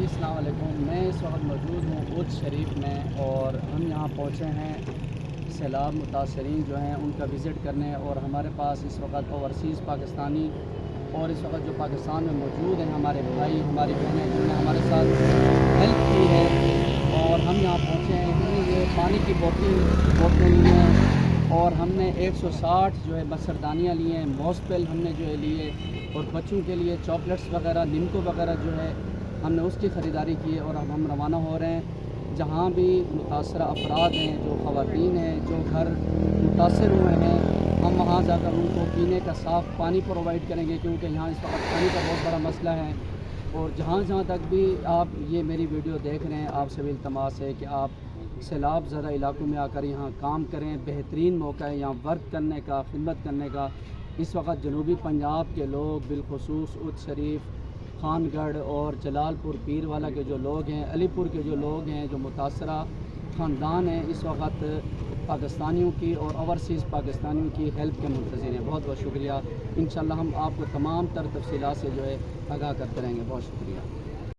अस्सलाम वालेकुम। मैं इस वक्त मौजूद हूँ उच शरीफ में और हम यहाँ पहुँचे हैं सैलाब मुतासरीन जो हैं उनका विज़िट करने। और हमारे पास इस वक्त ओवरसीज़ पाकिस्तानी और इस वक्त जो पाकिस्तान में मौजूद हैं हमारे भाई हमारी बहनें जिन्होंने हमारे साथ हेल्प की है। और हम यहाँ पहुँचे हैं, हमने ये पानी की बोतलें ली हैं और हमने 160 जो है मच्छरदानियाँ लिए हैं, मॉस्पेल हमने जो है लिए और बच्चों के लिए चॉकलेट्स वगैरह निम्को वगैरह जो है हमने उसकी ख़रीदारी की है। और अब हम रवाना हो रहे हैं जहाँ भी मुतासर अफराद हैं, जो ख़वातीन हैं, जो घर मुतासर हुए हैं, हम वहाँ जाकर उनको पीने का साफ़ पानी प्रोवाइड करेंगे क्योंकि यहाँ इस वक्त पानी का बहुत बड़ा मसला है। और जहाँ जहाँ तक भी आप ये मेरी वीडियो देख रहे हैं, आपसे भी इल्तमास है कि आप सैलाब ज़रा इलाकों में आकर यहाँ काम करें। बेहतरीन मौका है यहाँ वर्क करने का, खिदमत करने का। इस वक्त जनूबी पंजाब के लोग बिलखुसूस उच शरीफ, खानगढ़ और जलालपुर पीरवाला के जो लोग हैं, अलीपुर के जो लोग हैं, जो मुतासरा ख़ानदान हैं, इस वक्त पाकिस्तानियों की और ओवरसीज़ पाकिस्तानियों की हेल्प के मुंतज़िर हैं। बहुत बहुत शुक्रिया। इंशाअल्लाह हम आपको तमाम तर तफसीलात से जो है आगाह करते रहेंगे। बहुत शुक्रिया।